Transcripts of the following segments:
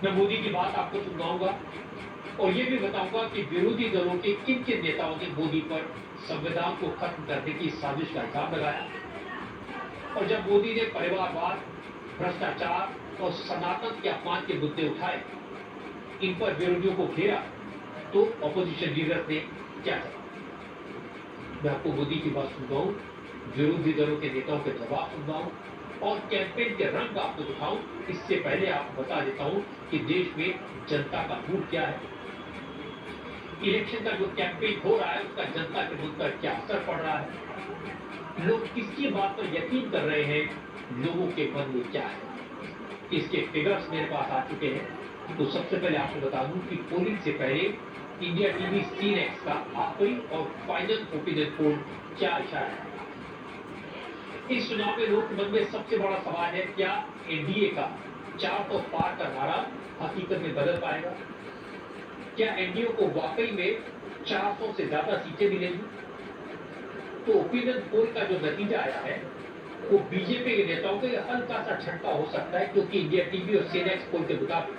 मैं मोदी की बात आपको सुनाऊंगा और ये भी बताऊंगा कि विरोधी दलों के किन किन नेताओं ने मोदी पर संविधान को खत्म करने की साजिश का इल्जाम लगाया। और जब मोदी ने परिवारवाद, भ्रष्टाचार और सनातन के अपमान के मुद्दे उठाए, इन पर विरोधियों को घेरा, तो ऑपोजिशन लीडर ने क्या कहा। मैं आपको मोदी की बात सुनाऊं, विरोधी दलों के नेताओं के जवाब सुनाऊं और कैंपेन के रंग आपको दिखाऊं। इससे पहले आपको बता देता हूं कि देश में जनता का मूड क्या है। इलेक्शन का जो कैंपेन हो रहा है उसका जनता के मुद्दे पर क्या असर पड़ रहा है, लोग किसकी बात पर यकीन कर रहे हैं, लोगों के मन में क्या है। इसके फिगर्स मेरे पास आ चुके हैं। तो सबसे पहले आपको बता दूं कि पोलिंग से पहले इंडिया टीवी सीनेक्स का आखिरी और फाइनल ओपिनियन पोल क्या इशारा है। इस चुनाव में लोग मन में सबसे बड़ा सवाल है, क्या एनडीए का 400 पार का नारा हकीकत में बदल पाएगा। क्या एनडीए को वाकई में 400 से ज्यादा सीटें मिलेंगी। तो ओपिनियन पोल का जो नतीजा आया है वो बीजेपी के नेताओं को हल्का सा झटका हो सकता है, क्योंकि इंडिया टीवी और सीनेक्स पोल के मुताबिक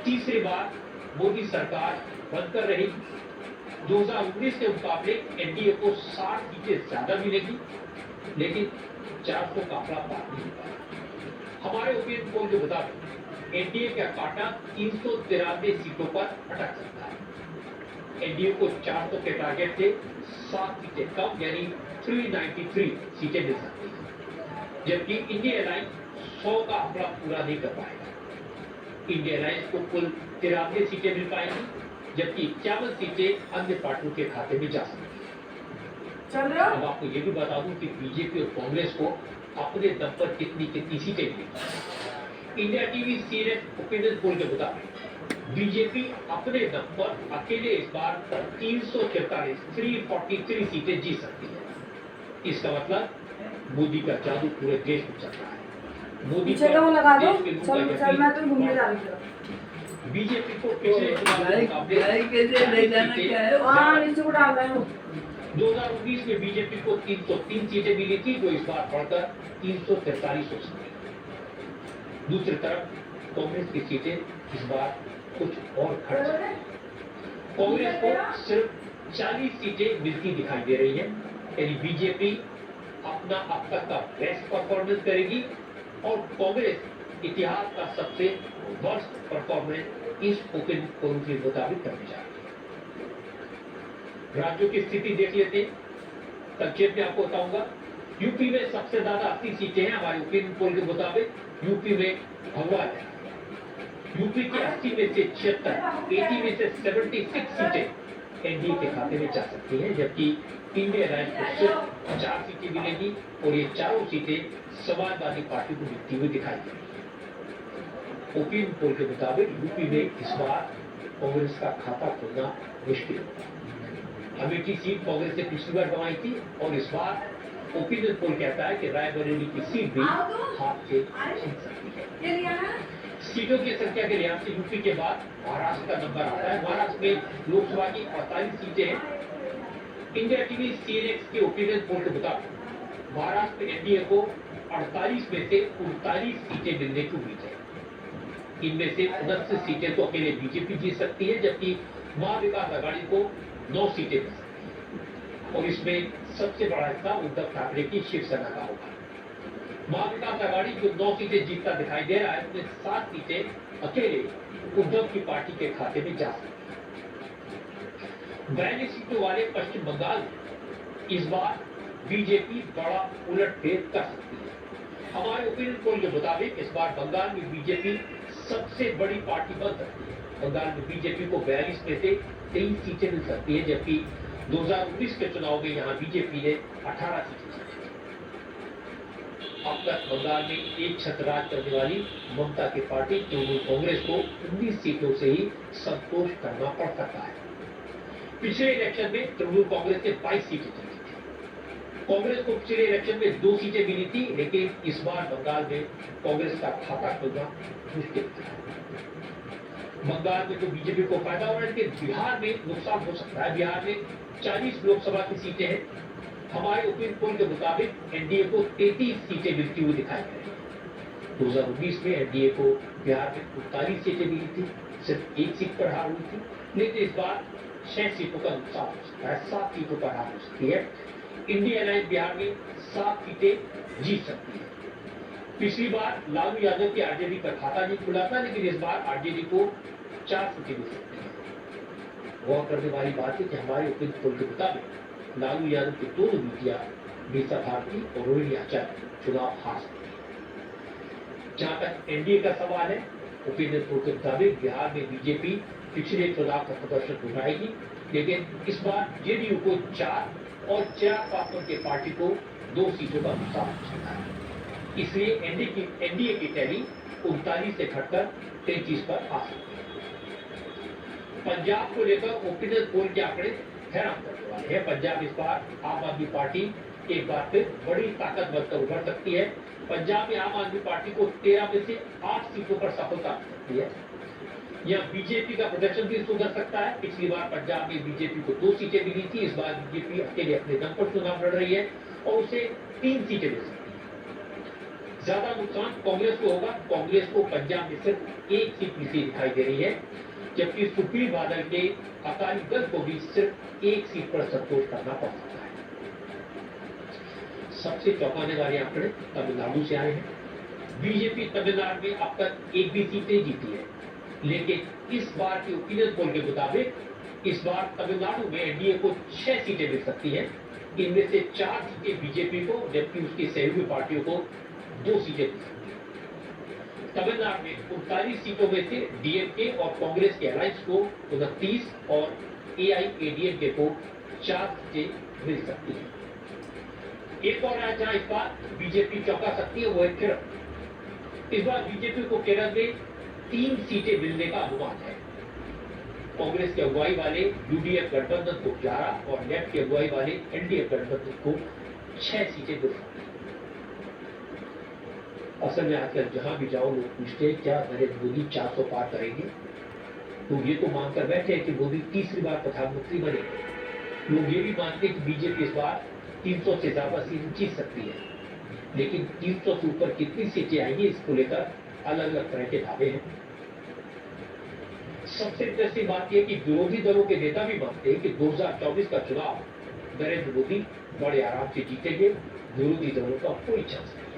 तीसरी बार मोदी सरकार बनकर रहेगी। 2019 के मुकाबले एनडीए को 60 सीटें ज्यादा मिलेगी, लेकिन 400 का आंकड़ा पार नहीं होगा। हमारे ओपिनियन पोल के मुताबिक एनडीए का कांटा 393 सीटों पर अटक सकता है। एनडीए को 400 के टारगेट से 7 सीटें कम यानी 393 सीटें मिल सकती हैं, जबकि इंडिया अलायंस 100 का आंकड़ा पूरा नहीं कर पाएगा। इंडिया अलायंस को कुल 93 सीटें मिल पाएंगी, जबकि 51 सीटें अन्य पार्टियों के खाते में जा सकती है। अब आपको ये भी बता दूं कि बीजेपी और कांग्रेस को अपने दम पर कितनी सीटें मिली। इंडिया टीवी सीनेक्स ओपिनियन पोल के मुताबिक बीजेपी अपने दम पर अकेले इस बार 343 सीटें जीत सकती है। इसका मतलब मोदी का जादू पूरे देश में चल रहा है। मोदी लगा दो, चल मैं तो घूमने जा रही हूं। बीजेपी को पिछले नीचे को डाल रहा हूं। 2019 में बीजेपी को 303 सीटें मिली थी, जो इस बार बढ़कर 343 हो सकती है। दूसरी तरफ कांग्रेस की सीटें इस बार कुछ और घट सकती। कांग्रेस को सिर्फ 40 सीटें मिलती दिखाई दे रही है, यानी बीजेपी अपना अब तक का बेस्ट परफॉर्मेंस करेगी और कांग्रेस इतिहास का सबसे वर्स्ट परफॉर्मेंस इस ओपिनियन पोल के मुताबिक करने जा रही है। राज्यों की स्थिति देख लेते हैं, संक्षेप में आपको बताऊंगा। यूपी में सबसे ज्यादा 80 सीटें हैं हमारे ओपिनियन पोल के मुताबिक। यूपी में भगवा है। यूपी के 80 में से 76, 80 में से 76 सीटें एनडीए के खाते में जा सकती हैं, जबकि इंडिया अलायंस को सिर्फ 4 सीटें मिलेगी और ये चारों सीटें समाजवादी पार्टी को मिलती हुई दिखाई दे रही है। ओपिनियन पोल के मुताबिक यूपी में इस बार कांग्रेस का खाता खोलना मुश्किल होगा। अमेठी सीट कांग्रेस ने पिछली बार गंवाई थी और इस बार ओपिनियन पोल कहता है कि रायबरेली की सीट भी हाथ से छीन सकती है। सीटों की संख्या के लिहाज से यूपी के बाद महाराष्ट्र का नंबर आता है। महाराष्ट्र में लोकसभा की 48 सीटें हैं। इंडिया टीवी सीनेक्स के ओपिनियन पोल के मुताबिक महाराष्ट्र में एनडीए को 48 में से 39 सीटें मिलने की उम्मीद है। इनमें से 29 सीटें तो अकेले बीजेपी जीत सकती है, जबकि महाविकास आघाड़ी को 9 सीटें मिल सकती है और इसमें सबसे बड़ा हिस्सा उद्धव ठाकरे की शिवसेना का होगा। महाविकास आघाड़ी जो 9 सीटें जीतता दिखाई दे रहा है, उसमें 7 सीटें अकेले उद्धव की पार्टी के खाते में जा सकती है। 42 सीटों वाले पश्चिम बंगाल में इस बार बीजेपी बड़ा उलटफेर कर सकती है। हमारे ओपिनियन पोल के मुताबिक इस बार बंगाल में बीजेपी सबसे बड़ी पार्टी बन सकती है। बंगाल में बीजेपी को 42 में से 23 सीटें मिल सकती है, जबकि 2019 के चुनाव में यहाँ बीजेपी ने 18 सीटें जीती। अब तक बंगाल में एक छत राज करने वाली ममता की पार्टी तृणमूल कांग्रेस को 19 सीटों से ही संतोष करना पड़ सकता है। पिछले इलेक्शन में तृणमूल कांग्रेस ने 22 सीटें जीती थी। कांग्रेस को पिछले इलेक्शन में 2 सीटें मिली थी, लेकिन इस बार बंगाल में कांग्रेस का खाता खोलना मुश्किल था। बंगाल में तो बीजेपी को फायदा हो रहा है, लेकिन बिहार में नुकसान हो सकता है। बिहार में 40 लोकसभा की सीटें हैं। हमारे ओपिनियन पोल के मुताबिक एनडीए को 33 सीटें मिलती हुई दिखाई दे रही है। 2019 में एनडीए को बिहार में 39 सीटें मिली थी, सिर्फ एक सीट पर हार हुई थी, लेकिन इस बार 6 सीटों का नुकसान हो सकता है, 7 सीटों पर हार हो सकती है। इंडिया अलायंस बिहार में 7 सीटें जीत सकती है। पिछली बार लालू यादव की आरजेडी पर खाता नहीं खुला था, लेकिन इस बार आरजेडी को 4 सीटें मिल सकती है। गौर करने वाली बात है कि हमारे ओपिनियन पोल के मुताबिक लालू यादव की दोनों बेटियां मीसा भारती और रोहिणी आचार्य चुनाव हार सकती है। जहां तक एनडीए का सवाल है, ओपिनियन पोल के मुताबिक बिहार में बीजेपी पिछले चुनाव का प्रदर्शन दोहराएगी, लेकिन इस बार जेडीयू को 4 और 4 पार्टनर के पार्टी को 2 सीटों का नुकसान हो सकता है। इसलिए एनडीए की टैली 39 से घटकर 33 पर आ सकती है। पंजाब को लेकर ओपिनियन पोल के आंकड़े हैरान करने वाले हैं। पंजाब इस बार आम आदमी पार्टी एक बार फिर बड़ी ताकत बनकर उभर सकती है। पंजाब में आम आदमी पार्टी को 13 में से 8 सीटों पर सफलता मिल सकती है। यह बीजेपी का प्रदर्शन भी सुधर सकता है। पिछली बार पंजाब में बीजेपी को 2 सीटें मिली थी, इस बार बीजेपी अकेले अपने दम पर चुनाव लड़ रही है और उसे 3 सीटें मिल सकती है। ज्यादा नुकसान कांग्रेस को होगा। कांग्रेस को पंजाब में सिर्फ 1 सीट मिलती दिखाई दे रही है, जबकि सुप्रीम बादल के अकाली दल को भी सिर्फ 1 सीट पर संतोष करना पड़ सकता है। सबसे चौंकाने वाले आंकड़े तमिलनाडु से आए हैं। बीजेपी तमिलनाडु में अब तक एक भी सीटें जीती है, लेकिन इस बार की ओपिनियन पोल के मुताबिक इस बार तमिलनाडु में एनडीए को 6 सीटें मिल सकती हैं। इनमें से 4 सीटें बीजेपी को, जबकि उसकी सहयोगी पार्टियों को 2 सीटें मिल सकती हैं। तमिलनाडु में 39 सीटों में से डीएमके और कांग्रेस के अलायंस को 29 और एआईएडीएमके को 4 सीटें मिल सकती हैं। एक और राज्य जहां इस बार बीजेपी चौंका सकती है वो है केरल। इस बार बीजेपी को केरल में 3 सीटें मिलने का अनुमान है। कांग्रेस की अगुवाई वाले यूडीएफ गठबंधन को 11 और लेफ्ट की अगुवाई वाले एनडीए गठबंधन को 6 सीटें मिल सकती हैं। असल में आजकल जहां भी जाओ लोग पूछते हैं क्या नरेंद्र मोदी 400 पार करेंगे। लोग ये तो मानकर बैठे हैं कि मोदी तीसरी बार प्रधानमंत्री बनेंगे। लोग ये भी मानते हैं कि बीजेपी इस बार 300 से ज्यादा सीट जीत सकती है, लेकिन 300 से ऊपर कितनी सीटें आएंगी इसको लेकर अलग अलग तरह के दावे हैं। सबसे इंटरेस्टिंग बात यह कि विरोधी दलों के नेता भी मानते हैं कि 2024 का चुनाव नरेंद्र मोदी बड़े आराम से जीतेंगे, विरोधी दलों का कोई चांस नहीं है।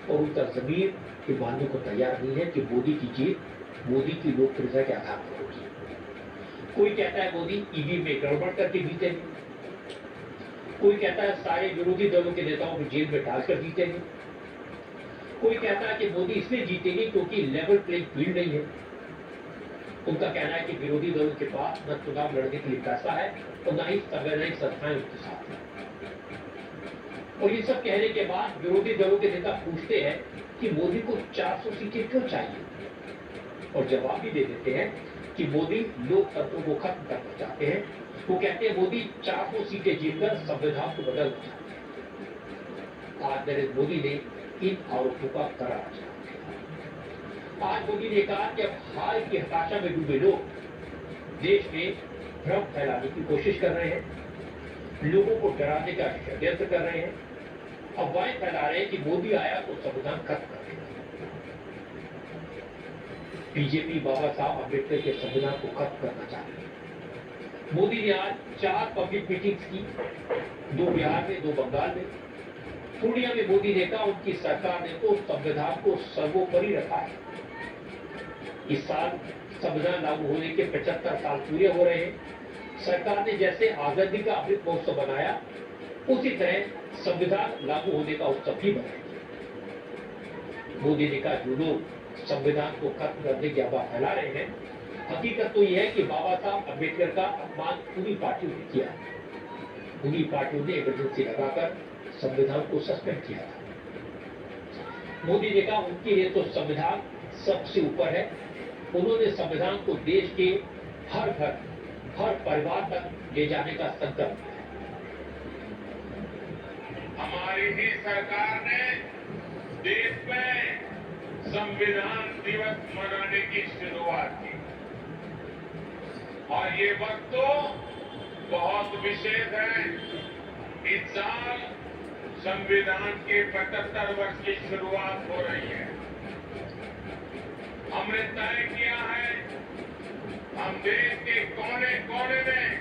और उनका जमीर ये मानने को तैयार नहीं है कि मोदी की जीत मोदी की लोकप्रियता के आधार पर होगी। कोई कहता है मोदी ईवीएम में गड़बड़ करके जीतेंगे, कोई कहता है सारे विरोधी दलों के नेताओं को जेल में डालकर जीतेंगे, कोई कहता है कि मोदी इसलिए जीतेंगे क्योंकि लेवल प्लेइंग फील्ड नहीं है। उनका कहना है कि विरोधी दलों के पास न चुनाव लड़ने के लिए पैसा है और न ही संवैधानिक संस्थाएं उनके साथ हैं। और ये सब कहने के बाद विरोधी दलों के नेता पूछते हैं कि मोदी को 400 सीटें क्यों चाहिए, और जवाब भी दे देते हैं कि मोदी लोकतंत्र को खत्म करना चाहते हैं। वो कहते हैं मोदी 400 सीटें जीतकर संविधान को बदलना चाहते हैं। आज नरेंद्र मोदी ने इन आरोपों का करारा जवाब दिया। आज मोदी ने कहा कि अब हाल की हताशा में डूबे लोग देश में भ्रम फैलाने की कोशिश कर रहे हैं, लोगों को डराने का षड्यंत्र कर रहे हैं, अफवाहें फैला रहे हैं कि मोदी आया तो संविधान खत्म कर देगा। बीजेपी बाबा साहब अम्बेडकर के संविधान को खत्म करना चाहती है। मोदी ने आज 4 पब्लिक मीटिंग्स की, 2 बिहार में, 2 बंगाल में। पूर्णिया में मोदी ने कहा उनकी सरकार ने तो संविधान को सर्वोपरि रखा है। इस साल संविधान लागू होने के 75 साल पूरे हो रहे हैं। सरकार ने जैसे आजादी का अमृत महोत्सव बनाया, उसी तरह संविधान लागू होने का उत्सव भी बनाएंगे। मोदी ने कहा जो लोग संविधान को खत्म करने की अफवाह फैला रहे हैं, हकीकत तो यह है कि बाबा साहब अम्बेडकर का अपमान पूरी पार्टियों ने किया। पूरी पार्टियों ने इमरजेंसी लगाकर संविधान को सस्पेंड किया था। मोदी ने कहा उनके लिए तो संविधान सबसे ऊपर है। उन्होंने संविधान को देश के हर घर, हर परिवार तक ले जाने का संकल्प लिया। हमारी ही सरकार ने देश में संविधान दिवस मनाने की शुरुआत की, और ये वक्त तो बहुत विशेष है। इस साल संविधान के 75 वर्ष की शुरुआत हो रही है। हमने तय किया है, हम देश के कोने कोने में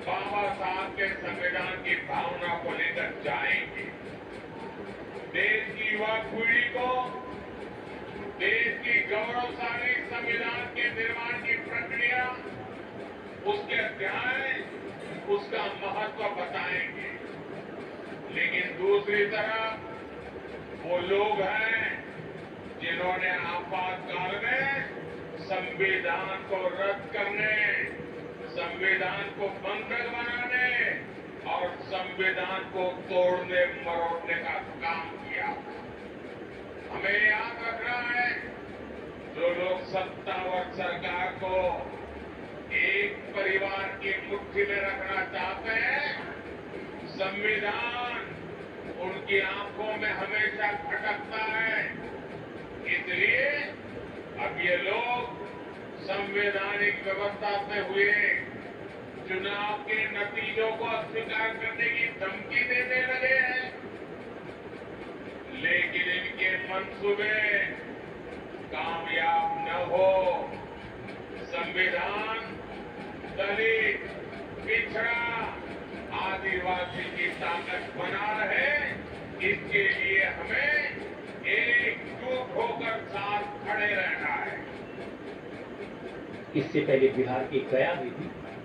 बाबा साहब के संविधान की भावना को लेकर जाएंगे। देश की युवा पीढ़ी को देश की गौरवशाली संविधान के निर्माण की प्रक्रिया, उसके अध्याय, उसका महत्व बताएंगे। लेकिन दूसरी तरफ वो लोग हैं जिन्होंने आपातकाल में संविधान को रद्द करने, संविधान को बंधक बनाने और संविधान को तोड़ने मरोड़ने का काम किया। हमें याद रखना है, जो लोग सत्तावर सरकार को एक परिवार की मुट्ठी में रखना चाहते हैं, संविधान उनकी आंखों में हमेशा खटकता है। इसलिए अब ये लोग संवैधानिक व्यवस्था से हुए चुनाव के नतीजों को अस्वीकार करने की धमकी देने लगे हैं। लेकिन इनके मंसूबे कामयाब न हो। संविधान दलित, पिछड़ा, आदिवासी की ताकत बना रहे, इसके लिए हमें एकजुट होकर साथ खड़े रहना है। इससे पहले बिहार के गया में भी